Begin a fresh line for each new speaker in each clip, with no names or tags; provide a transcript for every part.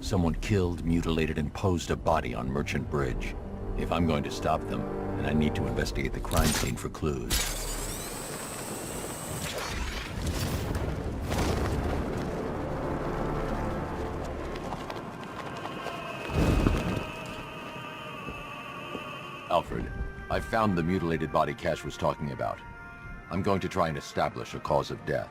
Someone killed, mutilated, and posed a body on Merchant Bridge. If I'm going to stop them, then I need to investigate the crime scene for clues. Alfred, I found the mutilated body Cash was talking about. I'm going to try and establish a cause of death.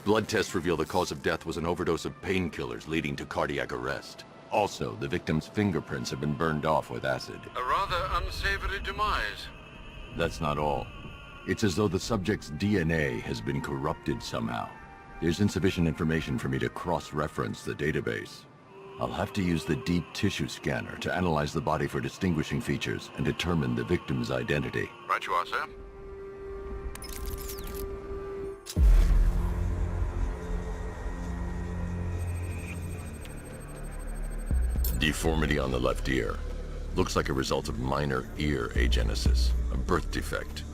Blood tests reveal the cause of death was an overdose of painkillers leading to cardiac arrest. Also, the victim's fingerprints have been burned off with acid.
A rather unsavory demise.
That's not all. It's as though the subject's DNA has been corrupted somehow. There's insufficient information for me to cross-reference the database. I'll have to use the deep tissue scanner to analyze the body for distinguishing features and determine the victim's identity.
Right you are, sir.
Deformity on the left ear. Looks like a result of minor ear agenesis, a birth defect.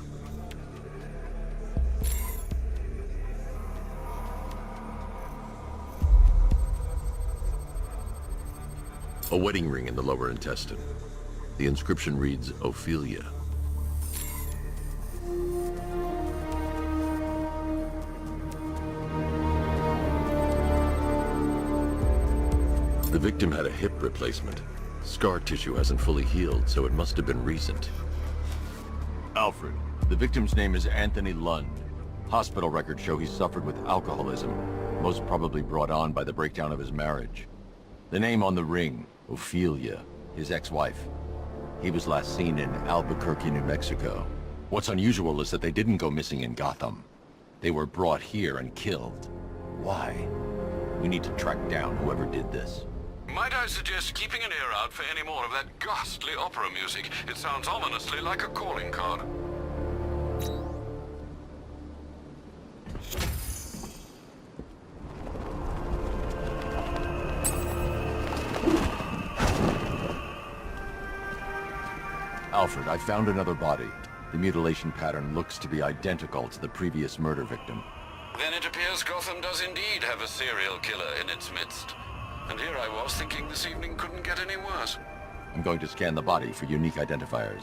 A wedding ring in the lower intestine. The inscription reads, Ophelia. The victim had a hip replacement. Scar tissue hasn't fully healed, so it must have been recent. Alfred, the victim's name is Anthony Lund. Hospital records show he suffered with alcoholism, most probably brought on by the breakdown of his marriage. The name on the ring, Ophelia, his ex-wife. He was last seen in Albuquerque, New Mexico. What's unusual is that they didn't go missing in Gotham. They were brought here and killed. Why? We need to track down whoever did this.
Might I suggest keeping an ear out for any more of that ghastly opera music? It sounds ominously like a calling card.
Alfred, I found another body. The mutilation pattern looks to be identical to the previous murder victim.
Then it appears Gotham does indeed have a serial killer in its midst. And here I was thinking this evening couldn't get any worse.
I'm going to scan the body for unique identifiers.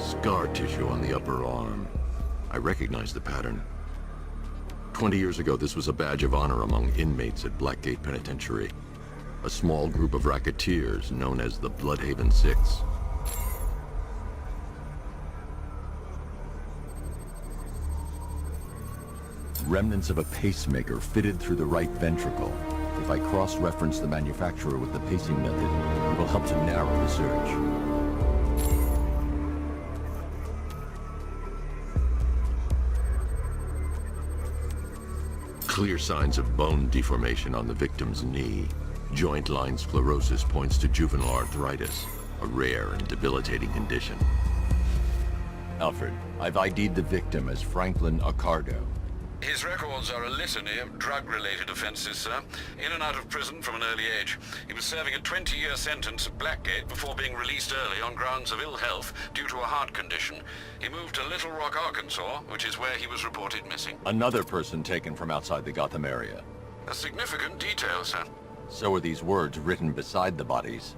Scar tissue on the upper arm. I recognize the pattern. 20 years ago, this was a badge of honor among inmates at Blackgate Penitentiary. A small group of racketeers known as the Bloodhaven Six. Remnants of a pacemaker fitted through the right ventricle. If I cross-reference the manufacturer with the pacing method, it will help to narrow the search. Clear signs of bone deformation on the victim's knee. Joint line sclerosis points to juvenile arthritis, a rare and debilitating condition. Alfred, I've ID'd the victim as Franklin Accardo.
His records are a litany of drug-related offenses, sir. In and out of prison from an early age. He was serving a 20-year sentence at Blackgate before being released early on grounds of ill health due to a heart condition. He moved to Little Rock, Arkansas, which is where he was reported missing.
Another person taken from outside the Gotham area.
A significant detail, sir.
So are these words written beside the bodies.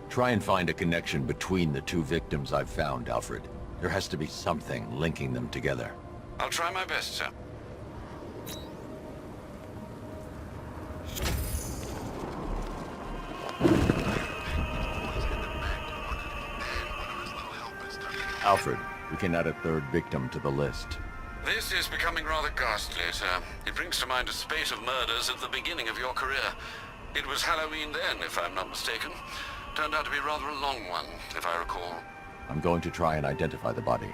Try and find a connection between the two victims I've found, Alfred. There has to be something linking them together.
I'll try my best, sir.
Alfred, we can add a third victim to the list.
This is becoming rather ghastly, sir. It brings to mind a spate of murders at the beginning of your career. It was Halloween then, if I'm not mistaken. Turned out to be rather a long one, if I recall.
I'm going to try and identify the body.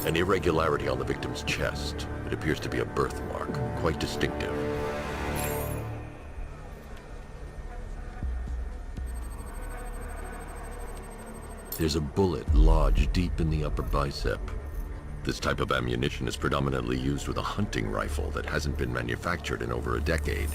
An irregularity on the victim's chest. It appears to be a birthmark, quite distinctive. There's a bullet lodged deep in the upper bicep. This type of ammunition is predominantly used with a hunting rifle that hasn't been manufactured in over a decade.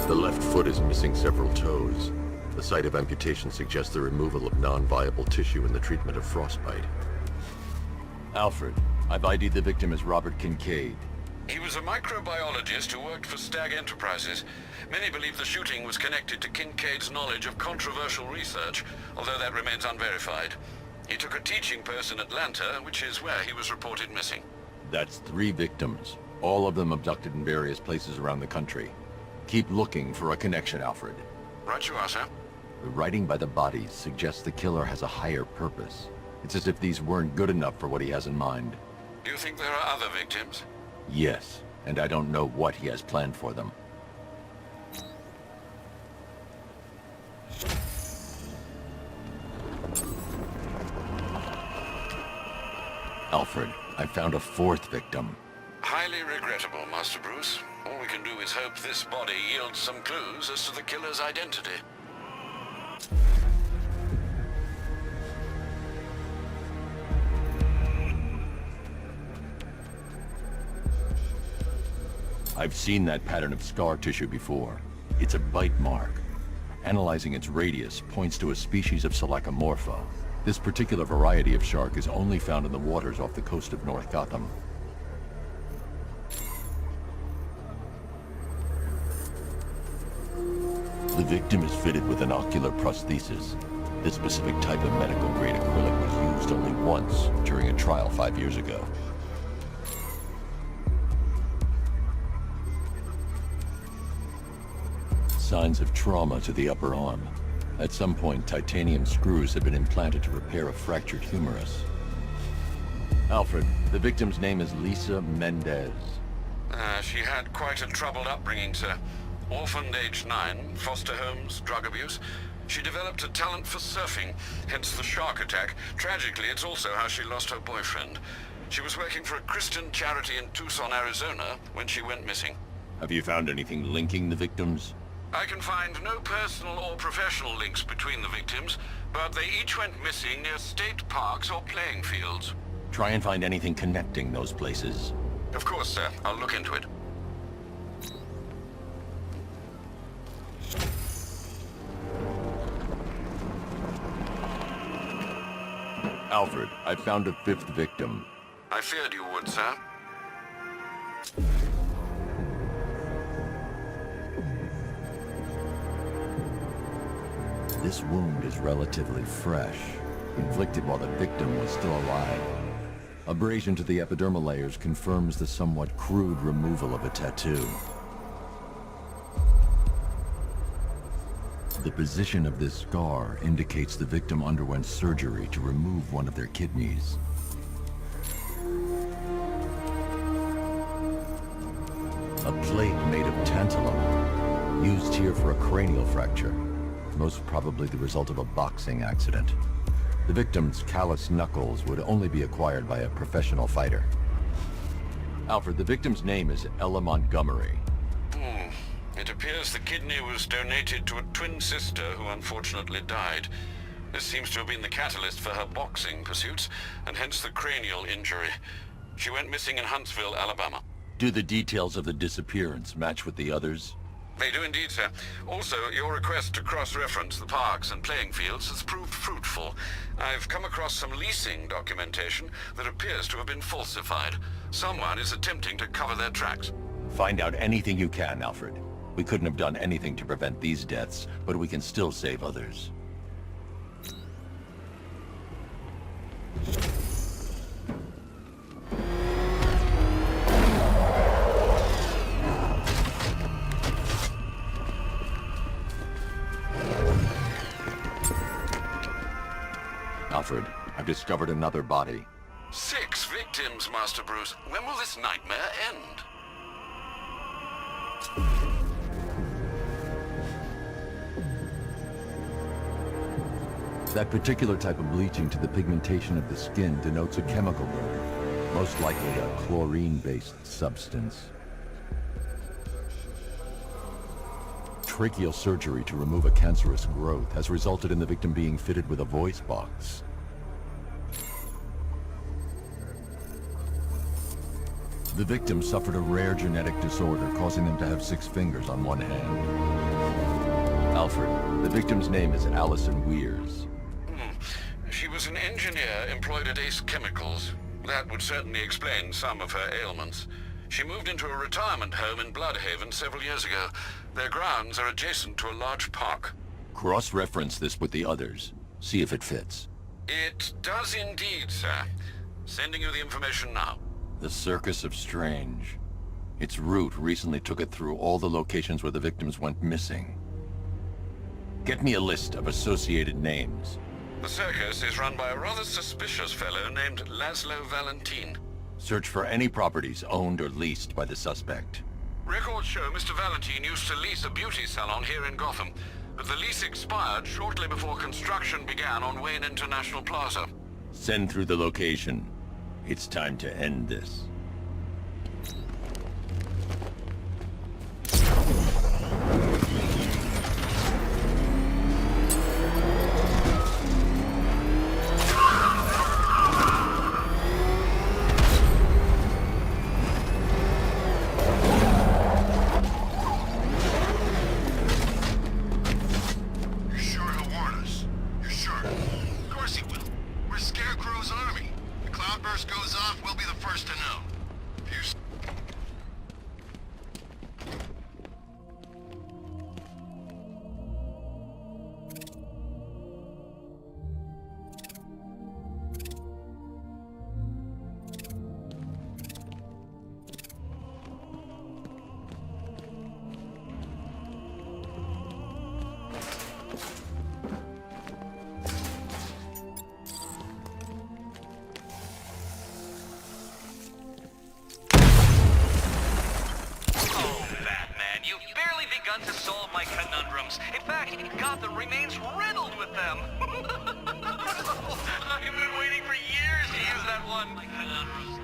The left foot is missing several toes. The site of amputation suggests the removal of non-viable tissue in the treatment of frostbite. Alfred, I've ID'd the victim as Robert Kincaid.
He was a microbiologist who worked for Stag Enterprises. Many believe the shooting was connected to Kincaid's knowledge of controversial research, although that remains unverified. He took a teaching post in Atlanta, which is where he was reported missing.
That's 3 victims, all of them abducted in various places around the country. Keep looking for a connection, Alfred.
Right you are, sir.
The writing by the bodies suggests the killer has a higher purpose. It's as if these weren't good enough for what he has in mind.
Do you think there are other victims?
Yes, and I don't know what he has planned for them. Alfred, I found a 4th victim.
Highly regrettable, Master Bruce. All we can do is hope this body yields some clues as to the killer's identity.
I've seen that pattern of scar tissue before. It's a bite mark. Analyzing its radius points to a species of Selachomorpha. This particular variety of shark is only found in the waters off the coast of North Gotham. The victim is fitted with an ocular prosthesis. This specific type of medical-grade acrylic was used only once during a trial 5 years ago. Signs of trauma to the upper arm. At some point, titanium screws have been implanted to repair a fractured humerus. Alfred, the victim's name is Lisa Mendez.
She had quite a troubled upbringing, sir. Orphaned aged 9, foster homes, drug abuse. She developed a talent for surfing, hence the shark attack. Tragically, it's also how she lost her boyfriend. She was working for a Christian charity in Tucson, Arizona, when she went missing.
Have you found anything linking the victims?
I can find no personal or professional links between the victims, but they each went missing near state parks or playing fields.
Try and find anything connecting those places.
Of course, sir. I'll look into it.
Alfred, I found a 5th victim.
I feared you would, sir.
This wound is relatively fresh, inflicted while the victim was still alive. Abrasion to the epidermal layers confirms the somewhat crude removal of a tattoo. The position of this scar indicates the victim underwent surgery to remove one of their kidneys. A plate made of tantalum, used here for a cranial fracture, most probably the result of a boxing accident. The victim's calloused knuckles would only be acquired by a professional fighter. Alfred, the victim's name is Ella Montgomery.
It appears the kidney was donated to a twin sister who unfortunately died. This seems to have been the catalyst for her boxing pursuits, and hence the cranial injury. She went missing in Huntsville, Alabama.
Do the details of the disappearance match with the others?
They do indeed, sir. Also, your request to cross-reference the parks and playing fields has proved fruitful. I've come across some leasing documentation that appears to have been falsified. Someone is attempting to cover their tracks.
Find out anything you can, Alfred. We couldn't have done anything to prevent these deaths, but we can still save others. Alfred, I've discovered another body.
6 victims, Master Bruce. When will this nightmare end?
That particular type of bleaching to the pigmentation of the skin denotes a chemical burn, most likely a chlorine-based substance. tracheal surgery to remove a cancerous growth has resulted in the victim being fitted with a voice box. The victim suffered a rare genetic disorder, causing them to have 6 fingers on one hand. Alfred, the victim's name is Allison Weers.
She was an engineer employed at Ace Chemicals. That would certainly explain some of her ailments. She moved into a retirement home in Bloodhaven several years ago. Their grounds are adjacent to a large park.
Cross-reference this with the others. See if it fits.
It does indeed, sir. Sending you the information now.
The Circus of Strange. Its route recently took it through all the locations where the victims went missing. Get me a list of associated names.
The circus is run by a rather suspicious fellow named Laszlo Valentin.
Search for any properties owned or leased by the suspect.
Records show Mr. Valentin used to lease a beauty salon here in Gotham, but the lease expired shortly before construction began on Wayne International Plaza.
Send through the location. It's time to end this.
To solve my conundrums. In fact, Gotham remains riddled with them. I've been waiting for years to use that one. My conundrums.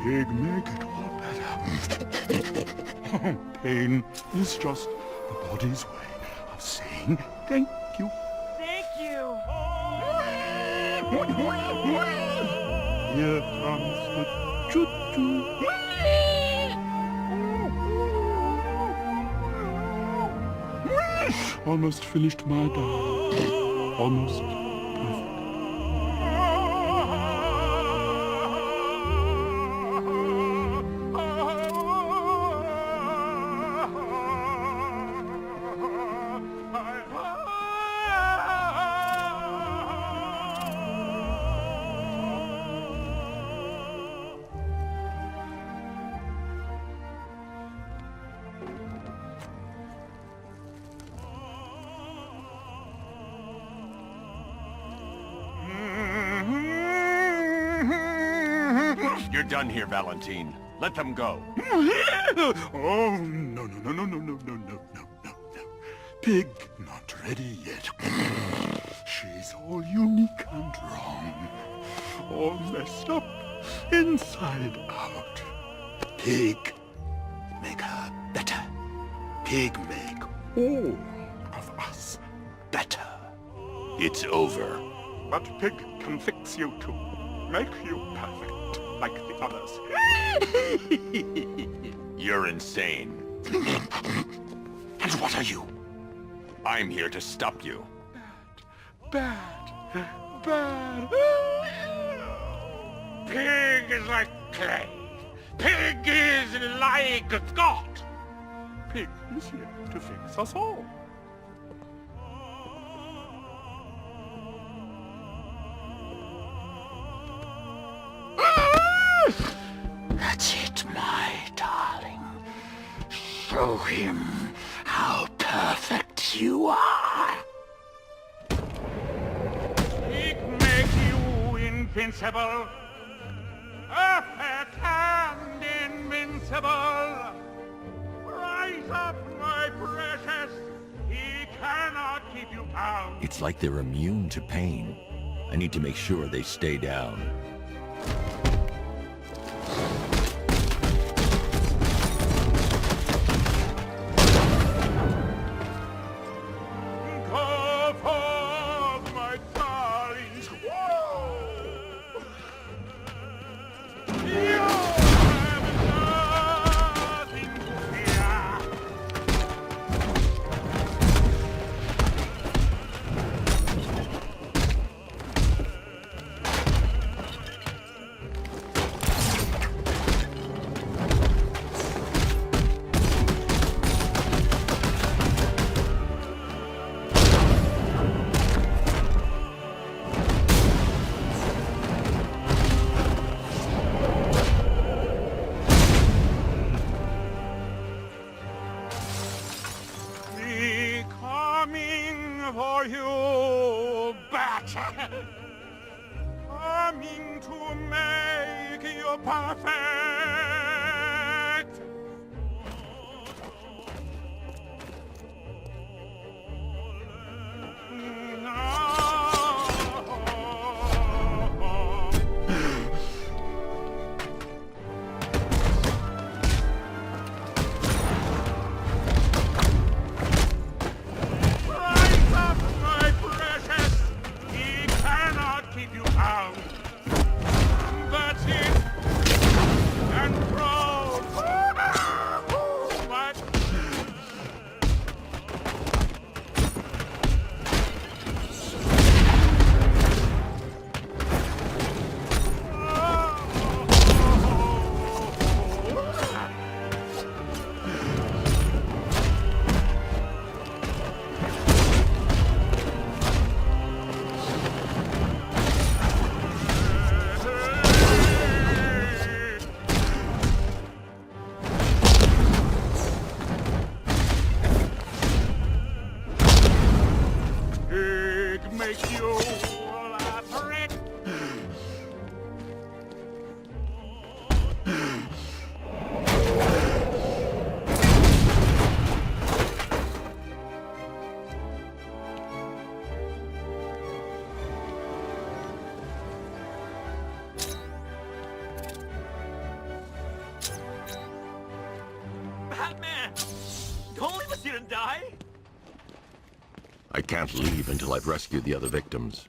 Pig, make it all better. Pain is just the body's way of saying thank you.
Thank you!
Here comes the choo-choo. Almost finished my diet. Almost perfect.
You're done here, Valentin. Let them go.
Oh, no. Pig not ready yet. She's all unique and wrong. All messed up, inside out. Pig, make her better. Pig, make all of us better.
It's over.
But Pig can fix you too. Make you perfect. Like the others.
You're insane.
And what are you?
I'm here to stop you.
Bad.
Pig is like clay. Pig is like God.
Pig is here to fix us all.
show him how perfect you are. It makes you invincible. Perfect and invincible. Rise up, my precious. He cannot keep you bound.
It's like they're immune to pain. I need to make sure they stay down.
Go forth, my darlings. You have nothing to fear. Be coming for you, bat. Coming to make you perfect. Rise up, my precious. He cannot keep you out. That's it. And throw. But it makes you elaborate.
Batman! Don't leave us here to die!
I can't leave until I've rescued the other victims.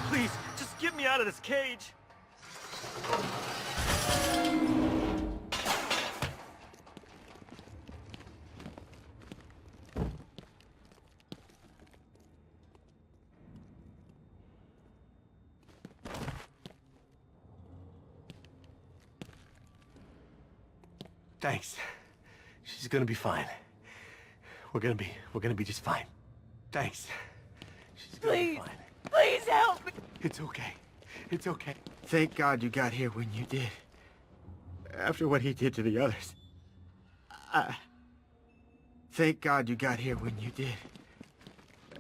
Please, just get me out of this cage!
Thanks. She's gonna be fine. We're gonna be just fine. Thanks. She's gonna be fine.
Please help me!
It's okay. It's okay.
Thank God you got here when you did. After what he did to the others. Thank God you got here when you did.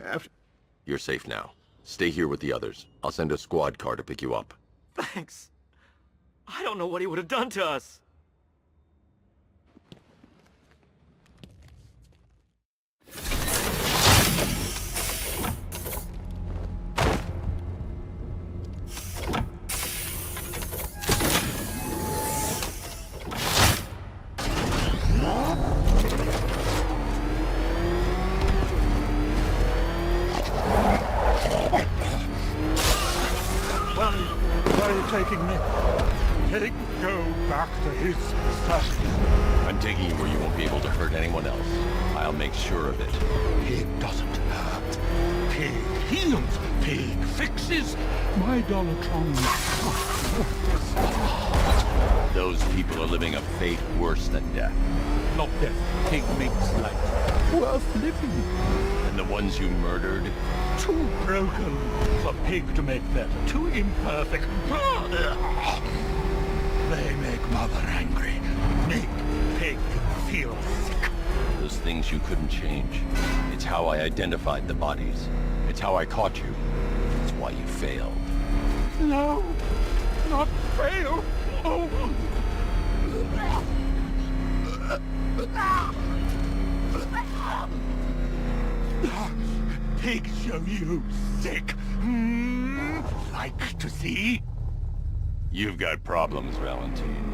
After...
You're safe now. Stay here with the others. I'll send a squad car to pick you up.
Thanks. I don't know what he would have done to us.
Where are you taking me? Go back to his stuff.
I'm taking you where you won't be able to hurt anyone else. I'll make sure of it.
Pig doesn't hurt. Pig heals. Pig fixes. My Dollatron.
Those people are living a fate worse than death.
Not death. Pig makes life worth living.
And the ones you murdered?
Too broken for Pig to make better. Too imperfect. They make Mother angry. Make Pig feel sick.
Those things you couldn't change. It's how I identified the bodies. It's how I caught you. It's why you failed.
No, not fail. Oh. Pig show you sick. Like to see?
You've got problems, Valentine.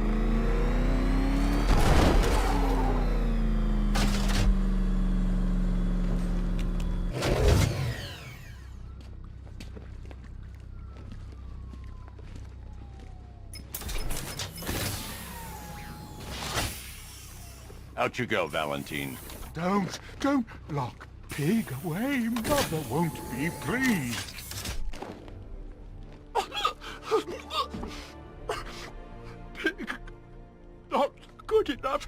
Out you go, Valentine.
Don't lock Pig away. Mother won't be pleased. Pig, not good enough.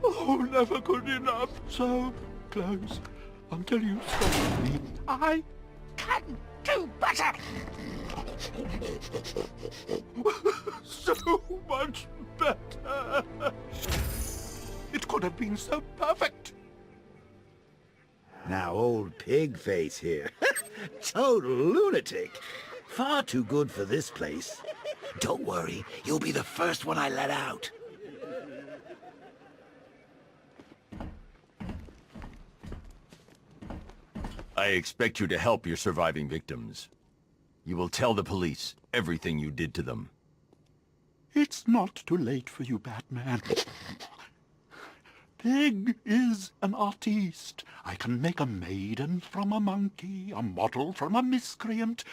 Oh, never good enough. So close until you stop me. I can do better. So much better. It could have been so perfect.
Now, old pig face here. Total lunatic. Far too good for this place. Don't worry, you'll be the first one I let out.
I expect you to help your surviving victims. You will tell the police everything you did to them.
It's not too late for you, Batman. Pig is an artiste. I can make a maiden from a monkey, a model from a miscreant,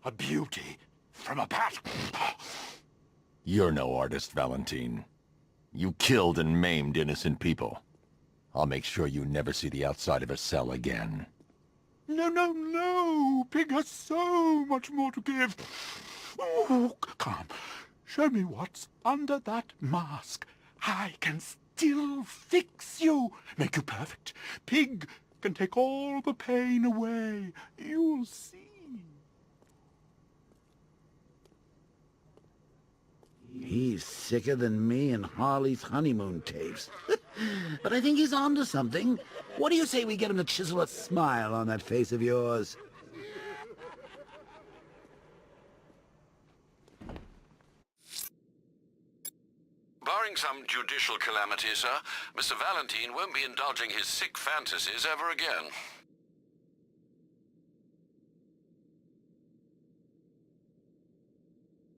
a beauty from a bat.
You're no artist, Valentine. You killed and maimed innocent people. I'll make sure you never see the outside of a cell again.
No. Pig has so much more to give. Oh, come. Show me what's under that mask. I can still fix you, make you perfect. Pig can take all the pain away. You'll see.
He's sicker than me and Harley's honeymoon tapes. But I think he's onto something. What do you say we get him to chisel a smile on that face of yours?
Barring some judicial calamity, sir, Mr. Valentine won't be indulging his sick fantasies ever again.